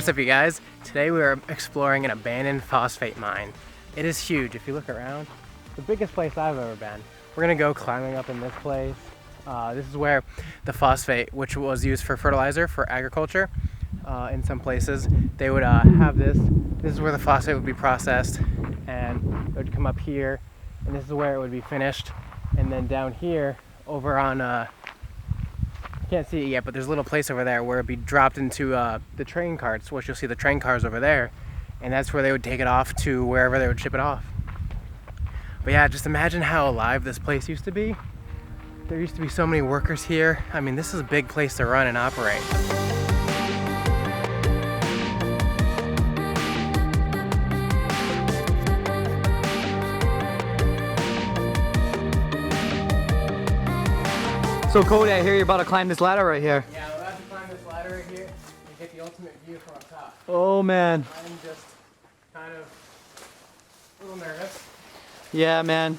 What's up, you guys? Today we are exploring an abandoned phosphate mine. It is huge. If you look around, the biggest place I've ever been. We're gonna go climbing up in this place. This is where the phosphate, which was used for fertilizer for agriculture, in some places, they would have this. This is where the phosphate would be processed, and it would come up here, and this is where it would be finished. And then down here, over on can't see it yet, but there's a little place over there where it'd be dropped into the train carts, which you'll see the train cars over there, and that's where they would take it off to wherever they would ship it off. But yeah, just imagine how alive this place used to be. There used to be so many workers here. I mean, this is a big place to run and operate. So Cody, I hear you're about to climb this ladder right here. Yeah, we're about to climb this ladder right here and get the ultimate view from up top. Oh man. I'm just kind of a little nervous. Yeah, man.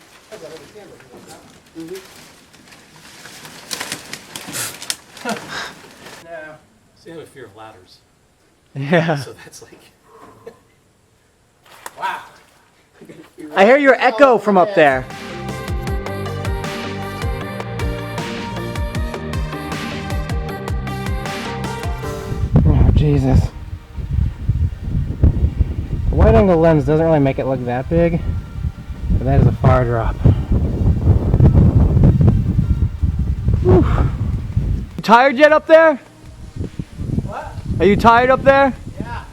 No. See, I have a fear of ladders. Yeah. So that's like... Wow. I hear your echo from up there. Oh, Jesus. The wide angle lens doesn't really make it look that big, but that is a far drop. Whew. You tired yet up there? What? Are you tired up there? Yeah.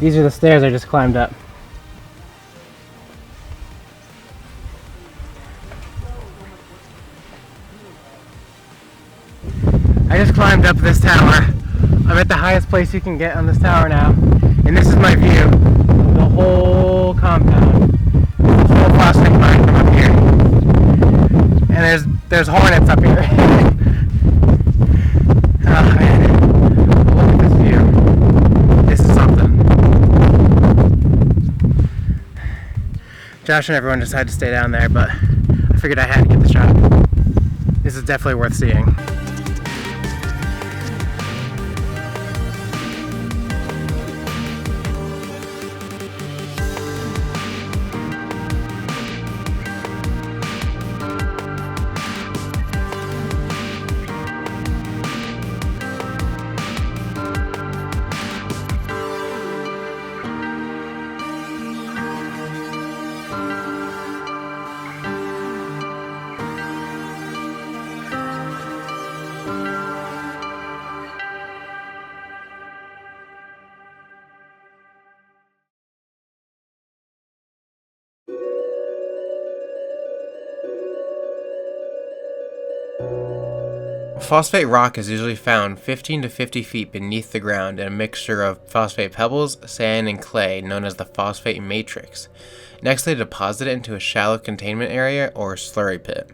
These are the stairs I just climbed up. I just climbed up this tower. I'm at the highest place you can get on this tower now, and this is my view of the whole compound. The whole phosphate mine from up here. And there's hornets up here. Oh man, look at this view. This is something. Josh and everyone decided to stay down there, but I figured I had to get the shot. This is definitely worth seeing. Phosphate rock is usually found 15 to 50 feet beneath the ground in a mixture of phosphate pebbles, sand, and clay known as the phosphate matrix. Next, they deposit it into a shallow containment area or slurry pit.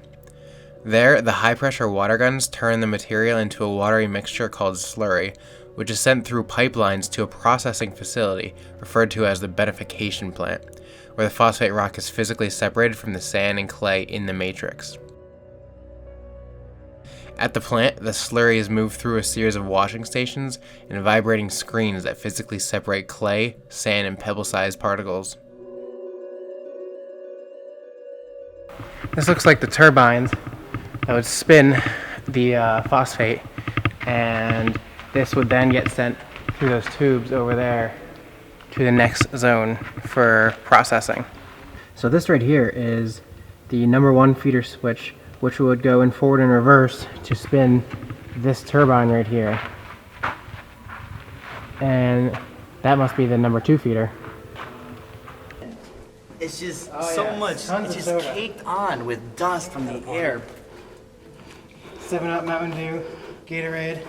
There, the high-pressure water guns turn the material into a watery mixture called slurry, which is sent through pipelines to a processing facility referred to as the beneficiation plant, where the phosphate rock is physically separated from the sand and clay in the matrix. At the plant, the slurry is moved through a series of washing stations and vibrating screens that physically separate clay, sand, and pebble-sized particles. This looks like the turbines that would spin the phosphate, and this would then get sent through those tubes over there to the next zone for processing. So this right here is the number 1 feeder switch, which would go in forward and reverse to spin this turbine right here. And that must be the number 2 feeder. It's just yeah. much, Tons it's of just soda. caked on with dust from the air. 7-Up, Mountain Dew, Gatorade,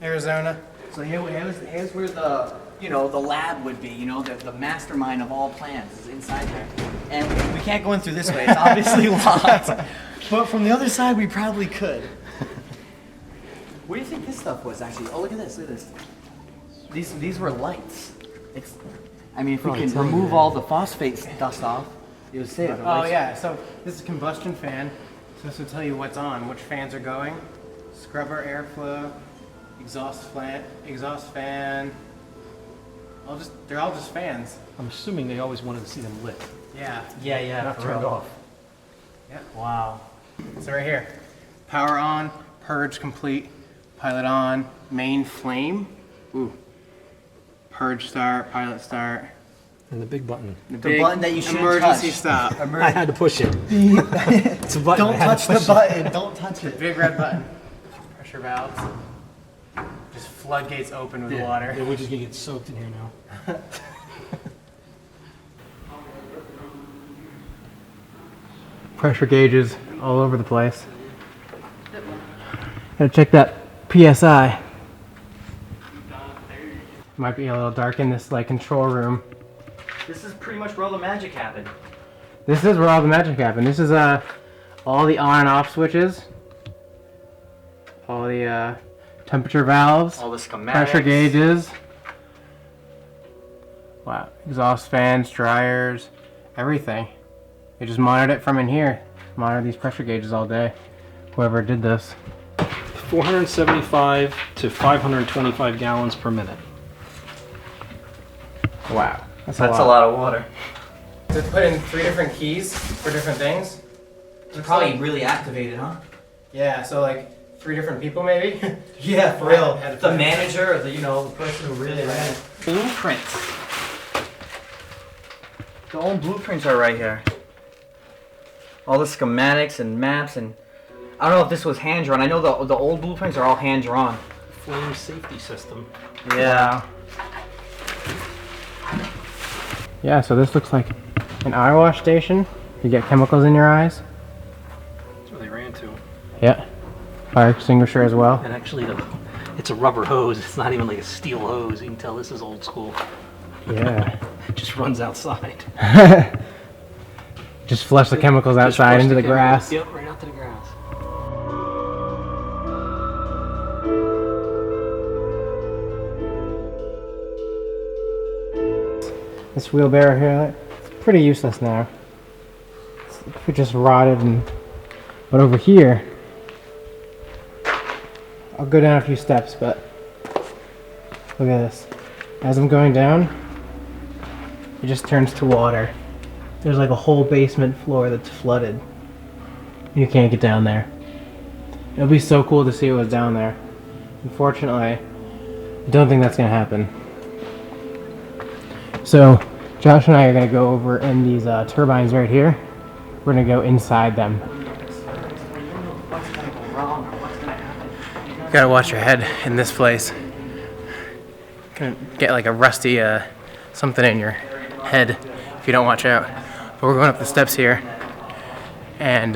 Arizona. So here's where the, the lab would be, the mastermind of all plants is inside there. And we can't go in through this way, it's obviously locked. But from the other side, we probably could. What do you think this stuff was actually? Oh, look at this, These were lights. I mean, if we can remove all the phosphate dust off, you'll see it. Oh yeah, so this is a combustion fan So this will tell you what's on, which fans are going. Scrubber, airflow, exhaust fan. They're all just fans. I'm assuming they always wanted to see them lit. Yeah. Yeah, Not for turned real. off. Yeah. Wow. So right here, power on, purge complete, pilot on, main flame. Ooh. Purge start, pilot start. And the big button. The big button that you shouldn't emergency touch. stop. I had to push it. It's a button. Don't I had to touch the push it. button. Don't touch it. Big red button. Pressure valves. Just floodgates open with water. Yeah, we're just gonna get soaked in here now. Pressure gauges all over the place. Gotta check that PSI. Might be a little dark in this like control room. This is pretty much where all the magic happened. This is where all the magic happened. This is all the on and off switches. All the temperature valves. All the schematics. Pressure gauges. Wow. Exhaust fans, dryers, everything. They just monitored it from in here. Monitor these pressure gauges all day. Whoever did this. 475 to 525 gallons per minute. Wow. That's a lot of water. To put in 3 different keys for different things. It's probably really activated, huh? Yeah, so like 3 different people maybe. Yeah, for real. Had to The put- manager, or the the person who really ran it. Blueprints. The old blueprints are right here. All the schematics and maps, and I don't know if this was hand drawn. I know the old blueprints are all hand drawn. Flame safety system. Yeah. Yeah, so this looks like an eye wash station. You get chemicals in your eyes. That's where they ran to. Yeah. Fire extinguisher as well. And actually, it's a rubber hose. It's not even like a steel hose. You can tell this is old school. Yeah. It just runs outside. Just flush the chemicals Just outside flush into the chemicals. grass. Yep, right out to the grass. This wheelbarrow here, it's pretty useless now. It just rotted but over here, I'll go down a few steps, but look at this. As I'm going down, it just turns to water. There's like a whole basement floor that's flooded. You can't get down there. It'll be so cool to see what was down there. Unfortunately, I don't think that's gonna happen. So, Josh and I are gonna go over in these turbines right here. We're gonna go inside them. What's gonna go wrong or what's gonna happen? You gotta watch your head in this place. Gonna get like a rusty something in your head if you don't watch out. But we're going up the steps here, and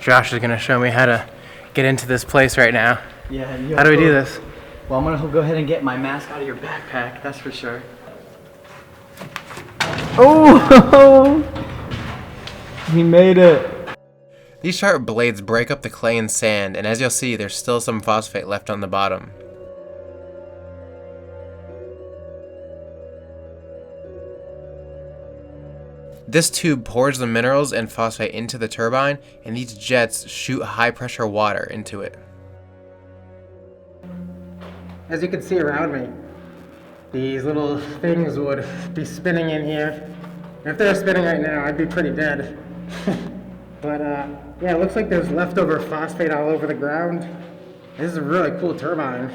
Josh is gonna show me how to get into this place right now. Yeah. How do we do this? Well, I'm gonna go ahead and get my mask out of your backpack. That's for sure. Oh! He made it. These sharp blades break up the clay and sand, and as you'll see, there's still some phosphate left on the bottom. This tube pours the minerals and phosphate into the turbine, and these jets shoot high pressure water into it. As you can see around me, these little things would be spinning in here. If they were spinning right now, I'd be pretty dead. But yeah, it looks like there's leftover phosphate all over the ground. This is a really cool turbine.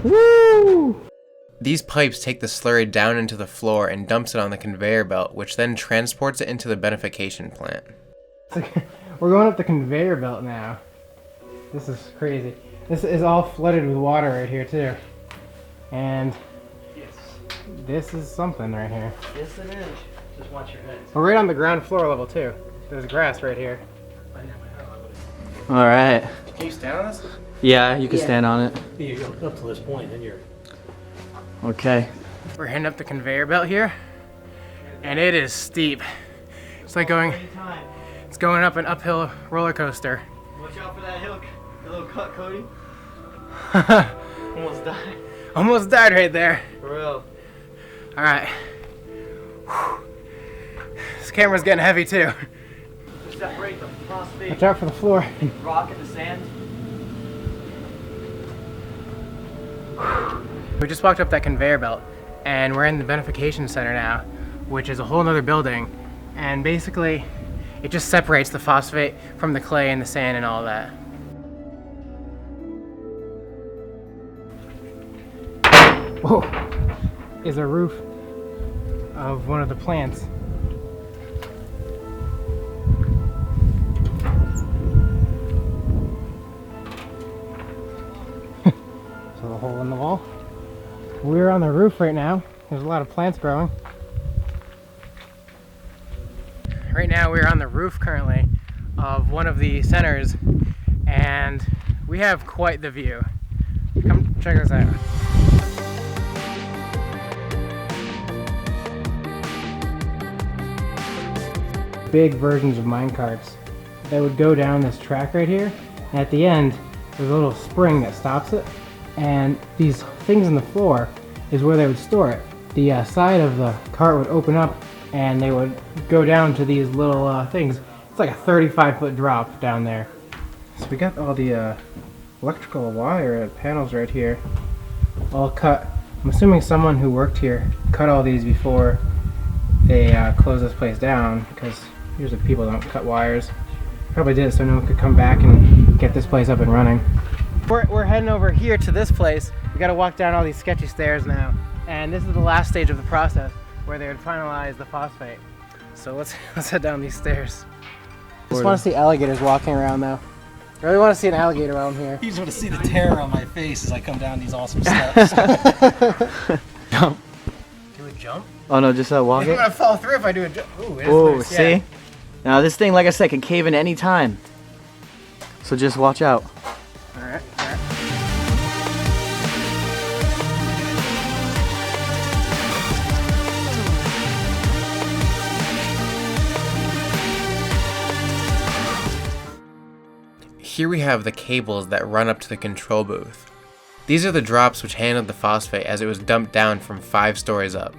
Woo! These pipes take the slurry down into the floor and dumps it on the conveyor belt, which then transports it into the beneficiation plant. We're going up the conveyor belt now. This is crazy. This is all flooded with water right here too. And this is something right here. Yes, it is. Just watch your head. We're right on the ground floor level too. There's grass right here. All right. Can you stand on this? Yeah, you can stand on it. You go up to this point, then you're. Okay. We're heading up the conveyor belt here, and it is steep. It's like going up an uphill roller coaster. Watch out for that hill. The little cut, Cody. Almost died. Almost died right there. For real. All right. This camera's getting heavy too. To separate the phosphate Watch out for the floor. rock and the sand. We just walked up that conveyor belt and we're in the beneficiation center now, which is a whole nother building, and basically it just separates the phosphate from the clay and the sand and all that. Whoa, is a roof of one of the plants. So a hole in the wall. We're on the roof right now. There's a lot of plants growing. Right now we're on the roof currently of one of the centers, and we have quite the view. Come check this out. Big versions of mine carts that would go down this track right here, and at the end there's a little spring that stops it, and these things in the floor is where they would store it. The side of the cart would open up and they would go down to these little things. It's like a 35-foot drop down there. So we got all the electrical wire panels right here, all cut. I'm assuming someone who worked here cut all these before they closed this place down, because usually people don't cut wires. Probably did it so no one could come back and get this place up and running. We're heading over here to this place. We gotta walk down all these sketchy stairs now, and this is the last stage of the process where they would finalize the phosphate. So let's head down these stairs. Just want to see alligators walking around though. I really want to see an alligator around here. You just want to see the terror on my face as I come down these awesome steps. Jump. Do a jump? Oh no, just walk I'm it. gonna fall through if I do a jump. Ooh, it is Oh, loose, see? yeah. Now this thing, like I said, can cave in any time. So just watch out. Alright, alright. Here we have the cables that run up to the control booth. These are the drops which handled the phosphate as it was dumped down from 5 stories up.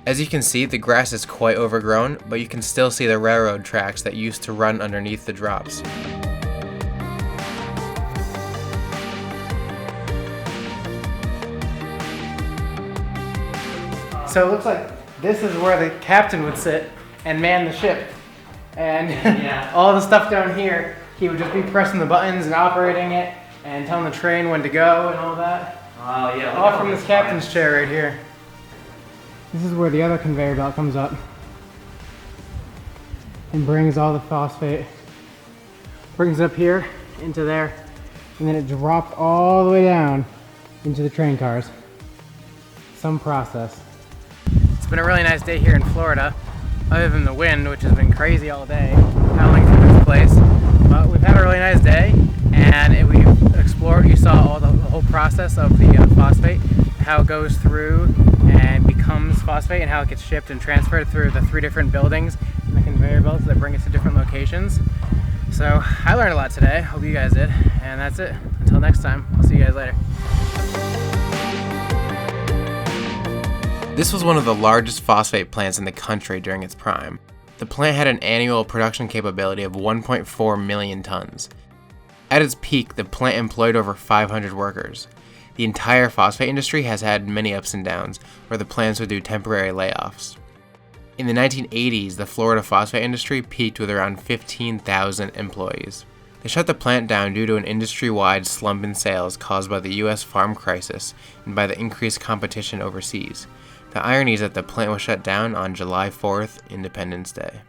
As you can see, the grass is quite overgrown, but you can still see the railroad tracks that used to run underneath the drops. So it looks like this is where the captain would sit and man the ship. And Yeah. all the stuff down here, he would just be pressing the buttons and operating it and telling the train when to go and all that. Oh yeah. All from this captain's chair right here. This is where the other conveyor belt comes up and brings all the phosphate, brings it up here into there, and then it drops all the way down into the train cars. Some process. It's been a really nice day here in Florida, other than the wind, which has been crazy all day, howling through this place. But we've had a really nice day, and we've explored, you saw all the whole process of the phosphate, how it goes through and becomes phosphate, and how it gets shipped and transferred through the 3 different buildings and the conveyor belts that bring it to different locations. So I learned a lot today, hope you guys did, and that's it. Until next time, I'll see you guys later. This was one of the largest phosphate plants in the country during its prime. The plant had an annual production capability of 1.4 million tons. At its peak, the plant employed over 500 workers. The entire phosphate industry has had many ups and downs, where the plants would do temporary layoffs. In the 1980s, the Florida phosphate industry peaked with around 15,000 employees. They shut the plant down due to an industry-wide slump in sales caused by the US farm crisis and by the increased competition overseas. The irony is that the plant was shut down on July 4th, Independence Day.